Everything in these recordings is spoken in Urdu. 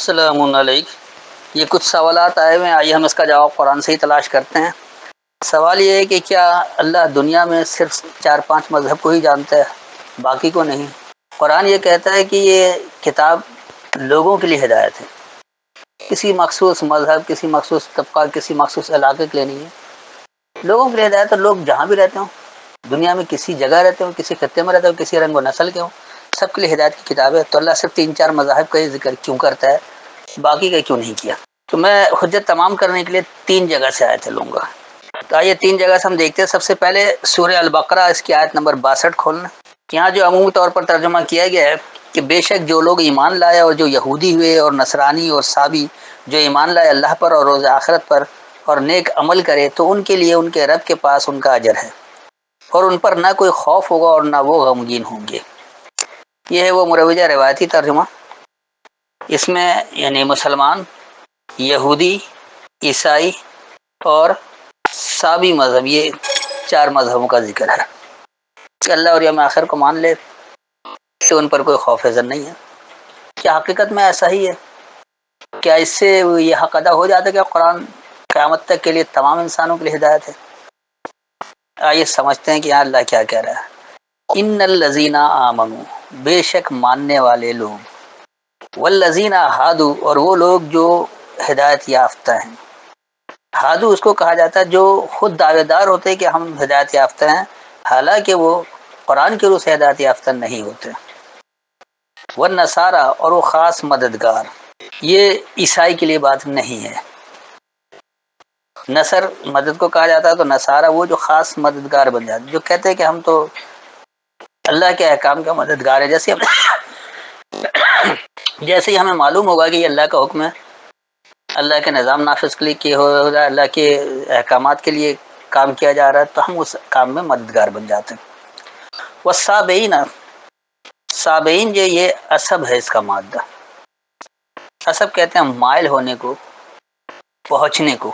السلام علیکم۔ یہ کچھ سوالات آئے ہوئے ہیں، آئیے ہم اس کا جواب قرآن سے ہی تلاش کرتے ہیں۔ سوال یہ ہے کہ کیا اللہ دنیا میں صرف 4-5 مذہب کو ہی جانتا ہے، باقی کو نہیں؟ قرآن یہ کہتا ہے کہ یہ کتاب لوگوں کے لیے ہدایت ہے، کسی مخصوص مذہب، کسی مخصوص طبقہ، کسی مخصوص علاقے کے لیے نہیں ہے، لوگوں کے لیے ہدایت ہے۔ لوگ جہاں بھی رہتے ہوں، دنیا میں کسی جگہ رہتے ہوں، کسی خطے میں رہتے ہوں، کسی رنگ و نسل کے ہوں، سب کے لیے ہدایت کی کتاب ہے۔ تو اللہ صرف 3-4 مذاہب کا ہی ذکر کیوں کرتا ہے، باقی کا کیوں نہیں کیا؟ تو میں حجت تمام کرنے کے لیے 3 جگہ سے آیتیں لوں گا۔ تو آئیے 3 جگہ سے ہم دیکھتے ہیں۔ سب سے پہلے سورہ البقرہ، اس کی آیت نمبر 62 کھولنا۔ یہاں جو عمومی طور پر ترجمہ کیا گیا ہے کہ بے شک جو لوگ ایمان لائے اور جو یہودی ہوئے اور نصرانی اور صابی جو ایمان لائے اللہ پر اور روز آخرت پر اور نیک عمل کرے تو ان کے لیے ان کے رب کے پاس ان کا اجر ہے، اور ان پر نہ کوئی خوف ہوگا اور نہ وہ غمگین ہوں گے۔ یہ ہے وہ مروجہ روایتی ترجمہ۔ اس میں یعنی مسلمان، یہودی، عیسائی اور صابی مذہب، یہ 4 مذہبوں کا ذکر ہے کہ اللہ اور یوم آخر کو مان لے تو ان پر کوئی خوف زن نہیں ہے۔ کیا حقیقت میں ایسا ہی ہے؟ کیا اس سے یہ حق ادا ہو جاتا ہے کہ قرآن قیامت تک کے لیے تمام انسانوں کے لیے ہدایت ہے؟ آئیے سمجھتے ہیں کہ یہاں اللہ کیا کہہ رہا ہے۔ ان الذین آمنوا، بے شک ماننے والے لوگ، والذین ہادو، اور وہ لوگ جو ہدایت یافتہ ہیں۔ ہادو اس کو کہا جاتا ہے جو خود دعوے دار ہوتے ہیں کہ ہم ہدایت یافتہ ہیں، حالانکہ وہ قرآن کے روح سے ہدایت یافتہ نہیں ہوتے۔ والنصارى، اور وہ خاص مددگار، یہ عیسائی کے لیے بات نہیں ہے۔ نصر مدد کو کہا جاتا ہے، تو نصارہ وہ جو خاص مددگار بن جاتے، جو کہتے ہیں کہ ہم تو اللہ کے احکام کا مددگار ہے۔ جیسے ہی ہمیں معلوم ہوگا کہ یہ اللہ کا حکم ہے، اللہ کے نظام نافذ کے لیے کیا ہو رہا ہے، اللہ کے احکامات کے لیے کام کیا جا رہا ہے، تو ہم اس کام میں مددگار بن جاتے ہیں۔ والصابئین، صابئین جو یہ عصب ہے، اس کا مادہ عصب کہتے ہیں مائل ہونے کو، پہنچنے کو۔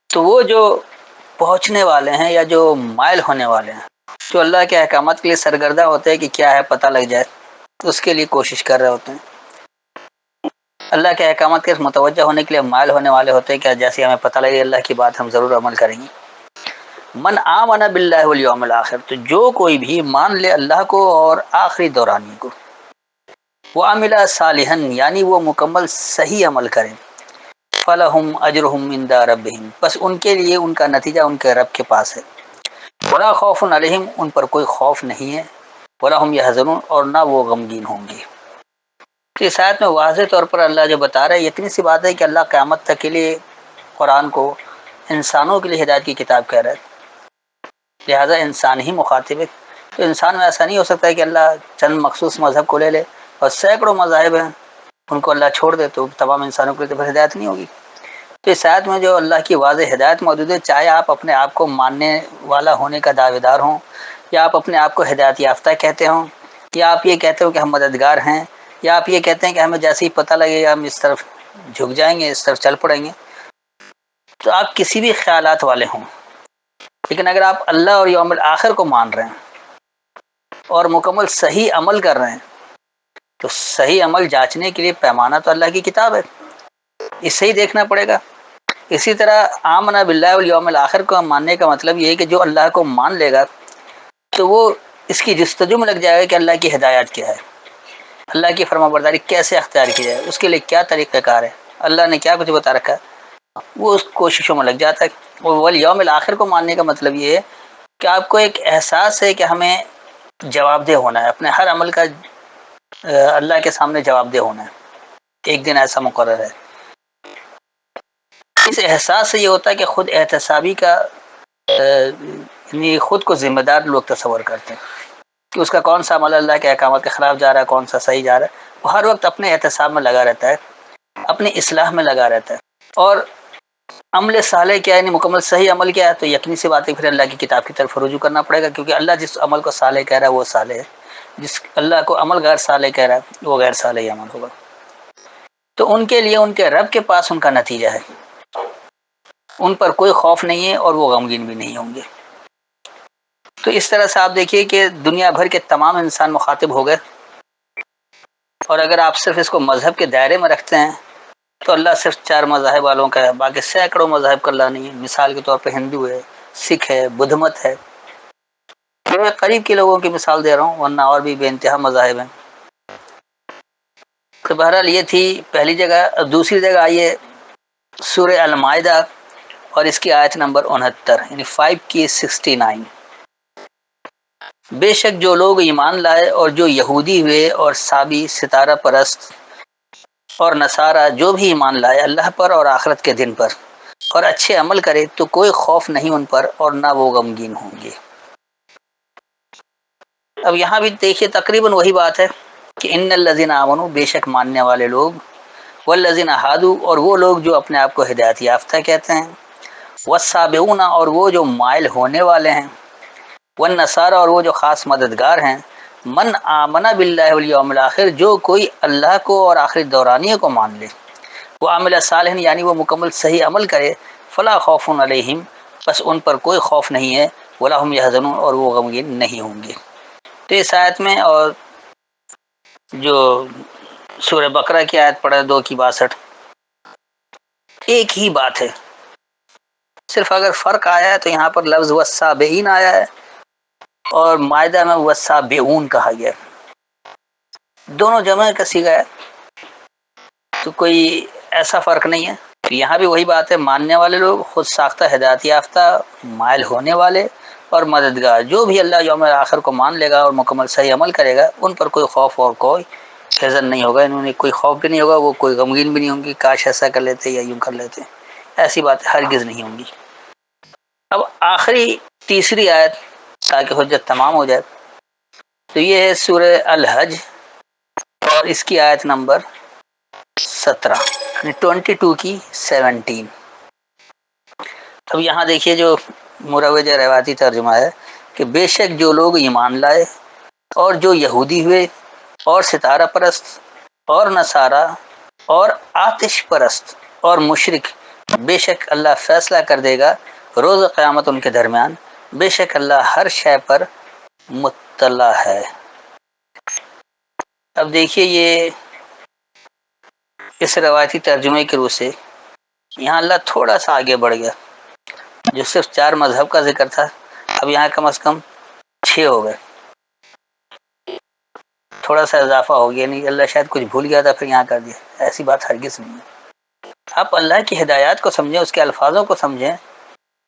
تو وہ جو پہنچنے والے ہیں یا جو مائل ہونے والے ہیں، جو اللہ کے احکامات کے لیے سرگردہ ہوتے ہیں کہ کیا ہے پتہ لگ جائے، اس کے لیے کوشش کر رہے ہوتے ہیں۔ اللہ کے احکامات کے متوجہ ہونے کے لیے مائل ہونے والے ہوتے ہیں کہ جیسے ہمیں پتہ لگے اللہ کی بات ہم ضرور عمل کریں گے۔ من آمن باللہ والیوم الآخر، تو جو کوئی بھی مان لے اللہ کو اور آخری دورانی کو، وہ عمل صالحا، یعنی وہ مکمل صحیح عمل کریں، فلہم اجرہم عند ربہم، بس ان کے لیے ان کا نتیجہ ان کے رب کے پاس ہے۔ ولا خوف علیہم، ان پر کوئی خوف نہیں ہے، ولا ہم یحزنون، اور نہ وہ غمگین ہوں گے۔ اس آیت میں واضح طور پر اللہ جو بتا رہا ہے، اتنی سی بات ہے کہ اللہ قیامت تک کے لیے قرآن کو انسانوں کے لیے ہدایت کی کتاب کہہ رہا ہے، لہذا انسان ہی مخاطب ہے۔ تو انسان میں ایسا نہیں ہو سکتا ہے کہ اللہ چند مخصوص مذہب کو لے لے اور سینکڑوں مذاہب ہیں ان کو اللہ چھوڑ دے تو تمام انسانوں کے لیے تو ہدایت نہیں ہوگی۔ تو اس آیت میں جو اللہ کی واضح ہدایت موجود ہے، چاہے آپ اپنے آپ کو ماننے والا ہونے کا دعوے دار ہوں، یا آپ اپنے آپ کو ہدایت یافتہ کہتے ہوں، یا آپ یہ کہتے ہو کہ ہم مددگار ہیں، یا آپ یہ کہتے ہیں کہ ہمیں جیسے ہی پتہ لگے گا ہم اس طرف جھک جائیں گے، اس طرف چل پڑیں گے، تو آپ کسی بھی خیالات والے ہوں، لیکن اگر آپ اللہ اور یوم الآخر کو مان رہے ہیں اور مکمل صحیح عمل کر رہے ہیں، تو صحیح عمل جانچنے کے لیے پیمانہ تو اللہ کی کتاب ہے، اس سے ہی دیکھنا پڑے گا۔ اسی طرح آمنا باللہ والیوم الآخر کو ماننے کا مطلب یہ ہے کہ جو اللہ کو مان لے گا تو وہ اس کی جستجو میں لگ جائے گا کہ اللہ کی ہدایت کیا ہے، اللہ کی فرما برداری کیسے اختیار کی جائے، اس کے لیے کیا طریقہ کار ہے، اللہ نے کیا کچھ بتا رکھا ہے، وہ اس کوششوں میں لگ جاتا ہے۔ اور والیوم الآخر کو ماننے کا مطلب یہ ہے کہ آپ کو ایک احساس ہے کہ ہمیں جواب دہ ہونا ہے، اپنے ہر عمل کا اللہ کے سامنے جواب دہ ہونا ہے، ایک دن ایسا مقرر ہے۔ اس احساس سے یہ ہوتا ہے کہ خود احتسابی کا یعنی خود کو ذمہ دار لوگ تصور کرتے ہیں کہ اس کا کون سا عمل اللہ کے احکامات کے خلاف جا رہا ہے، کون سا صحیح جا رہا ہے۔ وہ ہر وقت اپنے احتساب میں لگا رہتا ہے، اپنی اصلاح میں لگا رہتا ہے۔ اور عمل صالح کیا ہے، یعنی مکمل صحیح عمل کیا ہے، تو یقینی سی بات ہے پھر اللہ کی کتاب کی طرف رجوع کرنا پڑے گا، کیونکہ اللہ جس عمل کو صالح کہہ رہا ہے وہ صالح ہے، جس اللہ کو عمل غیر صالح کہہ رہا ہے وہ غیر صالح ہی عمل ہوگا۔ تو ان کے لیے ان کے رب کے پاس ان کا نتیجہ ہے، ان پر کوئی خوف نہیں ہے اور وہ غمگین بھی نہیں ہوں گے۔ تو اس طرح سے آپ دیکھیے کہ دنیا بھر کے تمام انسان مخاطب ہو گئے اور اگر آپ صرف اس کو مذہب کے دائرے میں رکھتے ہیں تو اللہ صرف 4 مذاہب والوں کا ہے، باقی سینکڑوں مذاہب کا اللہ نہیں ہے۔ مثال کے طور پہ ہندو ہے، سکھ ہے، بدھ مت ہے، میں قریب کے لوگوں کی مثال دے رہا ہوں، ورنہ اور بھی بے انتہا مذاہب ہیں۔ تو بہرحال یہ تھی پہلی جگہ۔ دوسری جگہ آئیے سورہ المائدہ اور اس کی آیت نمبر 69 یعنی 5 کی 69۔ بے شک جو لوگ ایمان لائے اور جو یہودی ہوئے اور سابی ستارہ پرست اور نصارہ جو بھی ایمان لائے اللہ پر اور آخرت کے دن پر اور اچھے عمل کرے تو کوئی خوف نہیں ان پر اور نہ وہ غمگین ہوں گے۔ اب یہاں بھی دیکھیے تقریباً وہی بات ہے کہ ان الذین آمنوا، بے شک ماننے والے لوگ، والذین ہادوا، اور وہ لوگ جو اپنے آپ کو ہدایت یافتہ کہتے ہیں، والسابعون، اور وہ جو مائل ہونے والے ہیں، والنصارى، اور وہ جو خاص مددگار ہیں، من آمن باللہ والیوم الآخر، جو کوئی اللہ کو اور آخری دورانیے کو مان لے، وہ عامل صالح یعنی وہ مکمل صحیح عمل کرے، فلا خوف علیہم، بس ان پر کوئی خوف نہیں ہے، ولا هم يحزنون، اور وہ غمگین نہیں ہوں گے۔ تو اس آیت میں اور جو سورہ بقرہ کی آیت پڑھا 2 کی 62، ایک ہی بات ہے، صرف اگر فرق آیا ہے تو یہاں پر لفظ والسابعین آیا ہے اور مائدہ میں والسابعون کہا گیا، دونوں جمع کا صیغہ ہے، تو کوئی ایسا فرق نہیں ہے۔ یہاں بھی وہی بات ہے، ماننے والے لوگ، خود ساختہ ہدایت یافتہ، مائل ہونے والے اور مددگار، جو بھی اللہ یوم آخر کو مان لے گا اور مکمل صحیح عمل کرے گا، ان پر کوئی خوف اور کوئی حزن نہیں ہوگا، انہوں نے کوئی خوف بھی نہیں ہوگا، وہ کوئی غمگین بھی نہیں ہوں گی، کاش ایسا کر لیتے یا یوں کر لیتے، ایسی بات ہرگز نہیں ہوں گی۔ اب آخری تیسری آیت تاکہ حجت تمام ہو جائے، تو یہ ہے سورہ الحج اور اس کی آیت نمبر 17 یعنی 22 کی 17۔ اب یہاں دیکھیے جو مروج روایتی ترجمہ ہے کہ بے شک جو لوگ ایمان لائے اور جو یہودی ہوئے اور ستارہ پرست اور نصارہ اور آتش پرست اور مشرک، بے شک اللہ فیصلہ کر دے گا روز قیامت ان کے درمیان، بے شک اللہ ہر شے پر مطلع ہے۔ اب دیکھیے یہ اس روایتی ترجمے کی روح سے یہاں اللہ تھوڑا سا آگے بڑھ گیا، جو صرف 4 مذہب کا ذکر تھا اب یہاں کم از کم 6 ہو گئے، تھوڑا سا اضافہ ہو گیا، نہیں اللہ شاید کچھ بھول گیا تھا پھر یہاں کر دیا، ایسی بات ہرگز نہیں ہے۔ آپ اللہ کی ہدایات کو سمجھیں، اس کے الفاظوں کو سمجھیں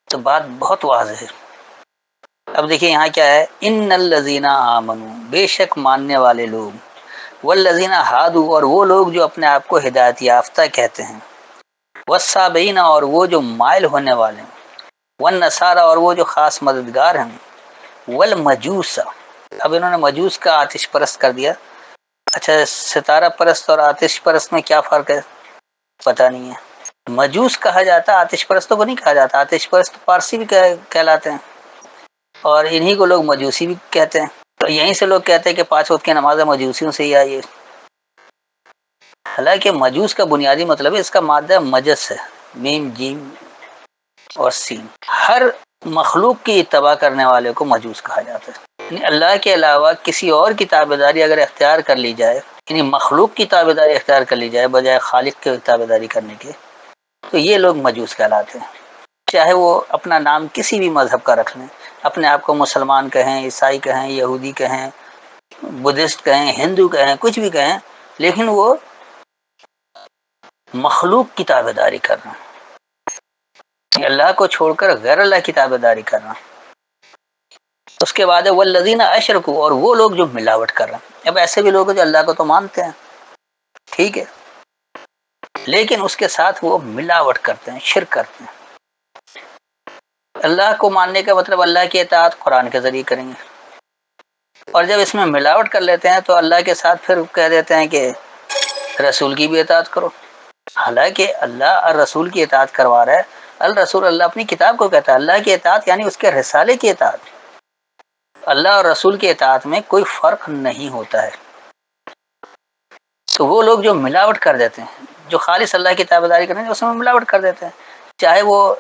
تو بات بہت واضح ہے۔ اب دیکھیے یہاں کیا ہے، ان الذین آمنوا، بے شک ماننے والے لوگ، والذین ہادوا، اور وہ لوگ جو اپنے آپ کو ہدایت یافتہ کہتے ہیں، والسابعین، اور وہ جو مائل ہونے والے ہیں، والنصارى، اور وہ جو خاص مددگار ہیں، والمجوس، اب انہوں نے مجوس کا آتش پرست کر دیا۔ اچھا ستارہ پرست اور آتش پرست میں کیا فرق ہے پتہ نہیں ہے، مجوس کہا جاتا، آتش پرستوں کو نہیں کہا جاتا، آتش پرست پارسی بھی کہلاتے ہیں اور انہی کو لوگ مجوسی بھی کہتے ہیں، تو یہیں سے لوگ کہتے ہیں کہ 5 وقت کی نمازیں مجوسیوں سے ہی آئی ہے، حالانکہ مجوس کا بنیادی مطلب ہے، اس کا مادہ مجس ہے، میم جیم اور سین، ہر مخلوق کی اتباع کرنے والے کو مجوس کہا جاتا ہے، یعنی اللہ کے علاوہ کسی اور کی تابعداری اگر اختیار کر لی جائے، یعنی مخلوق کی تابعداری اختیار کر لی جائے بجائے خالق کی تابعداری کرنے کے، تو یہ لوگ مجوس کہلاتے ہیں، چاہے وہ اپنا نام کسی بھی مذہب کا رکھ لیں، اپنے آپ کو مسلمان کہیں، عیسائی کہیں، یہودی کہیں، بدھسٹ کہیں، ہندو کہیں، کچھ بھی کہیں، لیکن وہ مخلوق کی تابعداری کرنا، اللہ کو چھوڑ کر غیر اللہ کی تابعداری کرنا۔ اس کے بعد ہے والذین اشرکوا، اور وہ لوگ جو ملاوٹ کر رہے ہیں، اب ایسے بھی لوگ جو اللہ کو تو مانتے ہیں، ٹھیک ہے، لیکن اس کے ساتھ وہ ملاوٹ کرتے ہیں، شرک کرتے ہیں۔ اللہ کو ماننے کا مطلب اللہ کی اطاعت قرآن کے ذریعے کریں گے، اور جب اس میں ملاوٹ کر لیتے ہیں تو اللہ کے ساتھ پھر کہہ دیتے ہیں کہ رسول کی بھی اطاعت کرو، حالانکہ اللہ اور رسول کی اطاعت کروا رہا ہے، الرسول، اللہ اپنی کتاب کو کہتا ہے، اللہ کی اطاعت یعنی اس کے رسالے کی اطاعت، اللہ اور رسول کی اطاعت میں کوئی فرق نہیں ہوتا ہے۔ تو وہ لوگ جو ملاوٹ کر دیتے ہیں، جو خالص اللہ کی تابعداری کریں گے اس میں ملاوٹ کر دیتے ہیں، چاہے وہ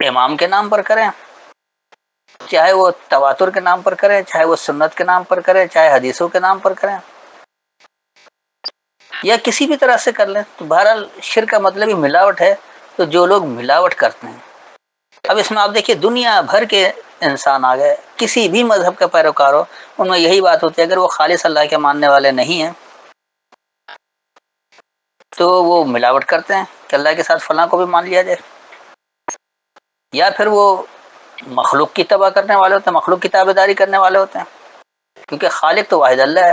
امام کے نام پر کریں، چاہے وہ تواتر کے نام پر کریں، چاہے وہ سنت کے نام پر کریں، چاہے حدیثوں کے نام پر کریں، یا کسی بھی طرح سے کر لیں، تو بہرحال شرک کا مطلب ہی ملاوٹ ہے۔ تو جو لوگ ملاوٹ کرتے ہیں، اب اس میں آپ دیکھیے دنیا بھر کے انسان آ گئے، کسی بھی مذہب کا پیروکار ہو، ان میں یہی بات ہوتی ہے اگر وہ خالص اللہ کے ماننے والے نہیں ہیں تو وہ ملاوٹ کرتے ہیں کہ اللہ کے ساتھ فلاں کو بھی مان لیا جائے، یا پھر وہ مخلوق کی تباہ کرنے والے ہوتے ہیں، مخلوق کی تابع داری کرنے والے ہوتے ہیں، کیونکہ خالق تو واحد اللہ ہے،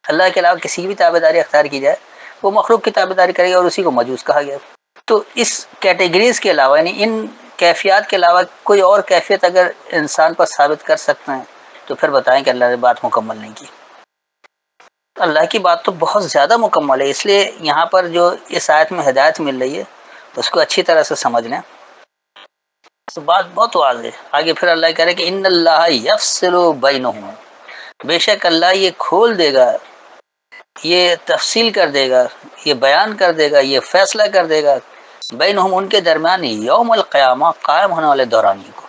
اللہ کے علاوہ کسی کی بھی تابع داری اختیار کی جائے وہ مخلوق کی تابع داری کرے گا، اور اسی کو مجوس کہا گیا۔ تو اس کیٹیگریز کے علاوہ، یعنی ان کیفیات کے علاوہ کوئی اور کیفیت اگر انسان پر ثابت کر سکتے ہیں تو پھر بتائیں کہ اللہ نے بات مکمل نہیں کی۔ اللہ کی بات تو بہت زیادہ مکمل ہے، اس لیے یہاں پر جو اس آیت میں ہدایت مل رہی ہے تو اس کو اچھی طرح سے سمجھ لیں، تو بات بہت واضح ہے۔ آگے پھر اللہ کہہ رہے کہ ان اللہ یفصل بینہم، بے شک اللہ یہ کھول دے گا، یہ تفصیل کر دے گا، یہ بیان کر دے گا، یہ فیصلہ کر دے گا بینہم ان کے درمیان یوم القیامہ قائم ہونے والے دورانی کو۔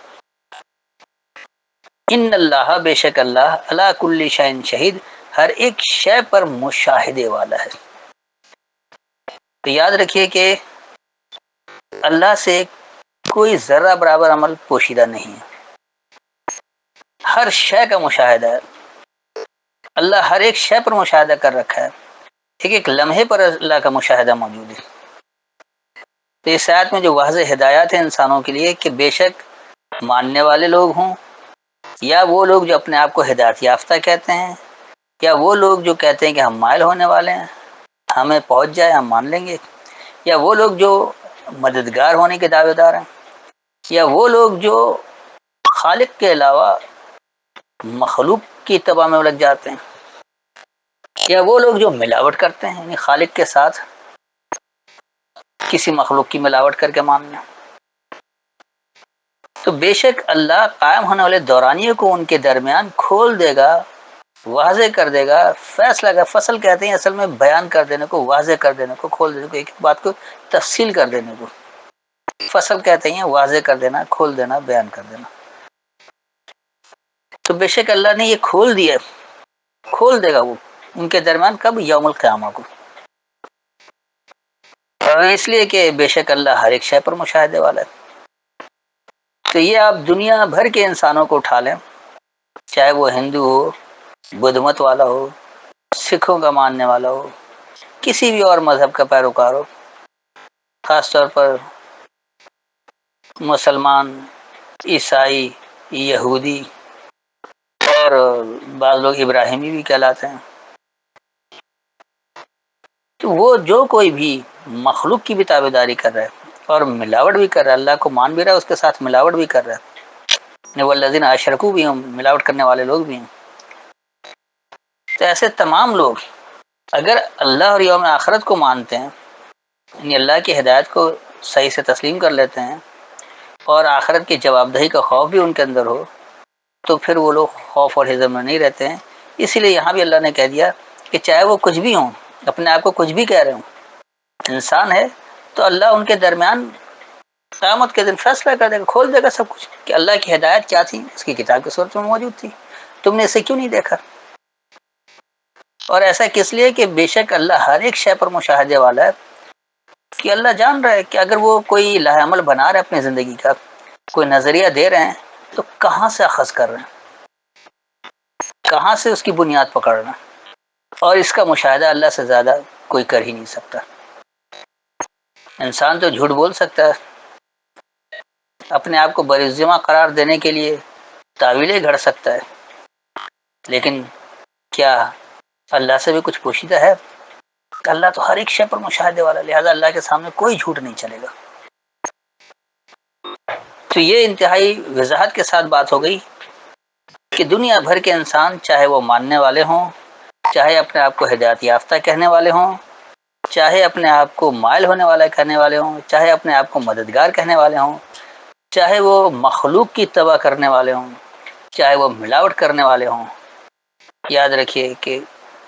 ان اللہ بے شک اللہ علی کل شیء شہید، ہر ایک شے پر مشاہدے والا ہے۔ تو یاد رکھیے کہ اللہ سے کوئی ذرہ برابر عمل پوشیدہ نہیں ہے، ہر شے کا مشاہدہ ہے، اللہ ہر ایک شے پر مشاہدہ کر رکھا ہے، ایک ایک لمحے پر اللہ کا مشاہدہ موجود ہے۔ تو اس آیت میں جو واضح ہدایات ہیں انسانوں کے لیے کہ بے شک ماننے والے لوگ ہوں یا وہ لوگ جو اپنے آپ کو ہدایت یافتہ کہتے ہیں، یا وہ لوگ جو کہتے ہیں کہ ہم مائل ہونے والے ہیں، ہمیں پہنچ جائے ہم مان لیں گے، یا وہ لوگ جو مددگار ہونے کے دعوے دار ہیں، یا وہ لوگ جو خالق کے علاوہ مخلوق کی اتباع میں لگ جاتے ہیں، یا وہ لوگ جو ملاوٹ کرتے ہیں، یعنی خالق کے ساتھ کسی مخلوق کی ملاوٹ کر کے ماننا۔ تو بے شک اللہ قائم ہونے والے دورانیے کو ان کے درمیان کھول دے گا، واضح کر دے گا، فیصلہ کا فصل کہتے ہیں اصل میں بیان کر دینے کو، واضح کر دینے کو، کھول دینے کو، ایک ایک بات کو تفصیل کر دینے کو فصل کہتے ہیں، واضح کر دینا، کھول دینا، بیان کر دینا۔ تو بے شک اللہ نے یہ کھول دیا، کھول دے گا وہ ان کے درمیان، کب؟ یوم القیامہ کو۔ اور اس لیے کہ بے شک اللہ ہر ایک شے پر مشاہدے والا ہے۔ تو یہ آپ دنیا بھر کے انسانوں کو اٹھا لیں، چاہے وہ ہندو ہو، بدھ مت والا ہو، سکھوں کا ماننے والا ہو، کسی بھی اور مذہب کا پیروکار ہو، خاص طور پر مسلمان، عیسائی، یہودی، اور بعض لوگ ابراہیمی بھی کہلاتے ہیں، تو وہ جو کوئی بھی مخلوق کی بھی تابع داری کر رہا ہے اور ملاوٹ بھی کر رہا ہے، اللہ کو مان بھی رہا ہے، اس کے ساتھ ملاوٹ بھی کر رہا ہے، والذین اشرکوا بھی ہم، ملاوٹ کرنے والے لوگ بھی ہیں۔ تو ایسے تمام لوگ اگر اللہ اور یوم آخرت کو مانتے ہیں، یعنی اللہ کی ہدایت کو صحیح سے تسلیم کر لیتے ہیں، اور آخرت کی جواب دہی کا خوف بھی ان کے اندر ہو، تو پھر وہ لوگ خوف اور حذر میں نہیں رہتے ہیں۔ اسی لیے یہاں بھی اللہ نے کہہ دیا کہ چاہے وہ کچھ بھی ہوں، اپنے آپ کو کچھ بھی کہہ رہے ہوں، انسان ہے تو اللہ ان کے درمیان قیامت کے دن فیصلہ کر دے گا، کھول دے گا سب کچھ کہ اللہ کی ہدایت کیا تھی، اس کی کتاب کی صورت میں موجود تھی، تم نے اسے کیوں نہیں دیکھا؟ اور ایسا کس لیے کہ بے شک اللہ ہر ایک شے پر مشاہدے والا ہے، کہ اللہ جان رہا ہے کہ اگر وہ کوئی لاہ عمل بنا رہے ہیں اپنی زندگی کا، کوئی نظریہ دے رہے ہیں، تو کہاں سے اخذ کر رہے ہیں، کہاں سے اس کی بنیاد پکڑ رہے ہیں، اور اس کا مشاہدہ اللہ سے زیادہ کوئی کر ہی نہیں سکتا۔ انسان تو جھوٹ بول سکتا ہے، اپنے آپ کو برذمہ قرار دینے کے لیے تعویلیں گھڑ سکتا ہے، لیکن کیا اللہ سے بھی کچھ پوشیدہ ہے؟ اللہ تو ہر ایک شے پر مشاہدے والا، لہذا اللہ کے سامنے کوئی جھوٹ نہیں چلے گا۔ تو یہ انتہائی وضاحت کے ساتھ بات ہو گئی کہ دنیا بھر کے انسان، چاہے وہ ماننے والے ہوں، چاہے اپنے آپ کو ہدایت یافتہ کہنے والے ہوں، چاہے اپنے آپ کو مائل ہونے والا کہنے والے ہوں، چاہے اپنے آپ کو مددگار کہنے والے ہوں، چاہے وہ مخلوق کی تباہ کرنے والے ہوں، چاہے وہ ملاوٹ کرنے والے ہوں، یاد رکھیے کہ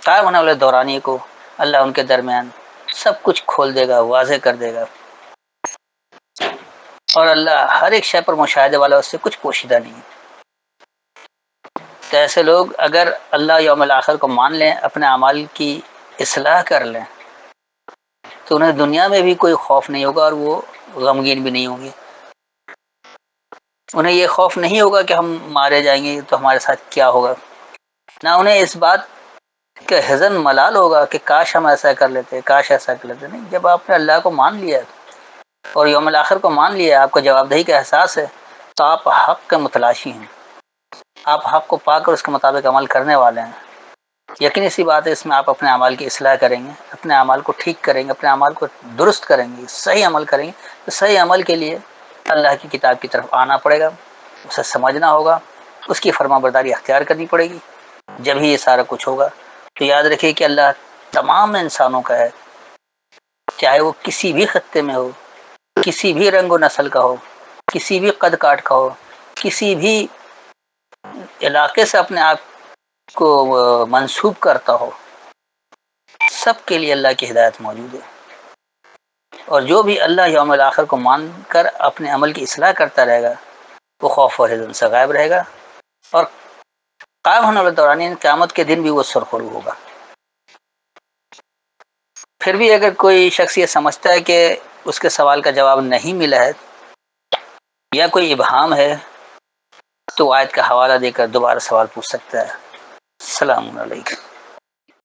قائم ہونے والے دورانی کو اللہ ان کے درمیان سب کچھ کھول دے گا، واضح کر دے گا، اور اللہ ہر ایک شے پر مشاہدے والا، اس سے کچھ پوشیدہ نہیں ہے۔ تو ایسے لوگ اگر اللہ یوم الآخر کو مان لیں، اپنے اعمال کی اصلاح کر لیں، تو انہیں دنیا میں بھی کوئی خوف نہیں ہوگا اور وہ غمگین بھی نہیں ہوں گے. انہیں یہ خوف نہیں ہوگا کہ ہم مارے جائیں گے تو ہمارے ساتھ کیا ہوگا. نہ انہیں اس بات کا حزن ملال ہوگا کہ کاش ہم ایسا کر لیتے، کاش ایسا کر لیتے. نہیں، جب آپ نے اللہ کو مان لیا اور یوم الآخر کو مان لیا، آپ کو جواب دہی کا احساس ہے، تو آپ حق کے متلاشی ہیں. آپ حق کو پا کر اس کے مطابق عمل کرنے والے ہیں. یقینی سی بات ہے اس میں آپ اپنے اعمال کی اصلاح کریں گے، اپنے اعمال کو ٹھیک کریں گے، اپنے اعمال کو درست کریں گے، صحیح عمل کریں گے. تو صحیح عمل کے لیے اللہ کی کتاب کی طرف آنا پڑے گا، اسے سمجھنا ہوگا، اس کی فرما برداری اختیار کرنی پڑے گی. جب ہی یہ سارا کچھ ہوگا تو یاد رکھیے کہ اللہ تمام انسانوں کا ہے، چاہے وہ کسی بھی خطے میں ہو، کسی بھی رنگ و نسل کا ہو، کسی بھی قد کاٹ کا ہو، کسی بھی علاقے سے اپنے آپ کو منسوب کرتا ہو، سب کے لیے اللہ کی ہدایت موجود ہے. اور جو بھی اللہ یوم الآخر کو مان کر اپنے عمل کی اصلاح کرتا رہے گا وہ خوف اور حزن سے غائب رہے گا، اور قائم ہونے والے دوران قیامت کے دن بھی وہ سرخرو ہوگا. پھر بھی اگر کوئی شخص یہ سمجھتا ہے کہ اس کے سوال کا جواب نہیں ملا ہے یا کوئی ابہام ہے تو آیت کا حوالہ دے کر دوبارہ سوال پوچھ سکتا ہے. السلام علیکم.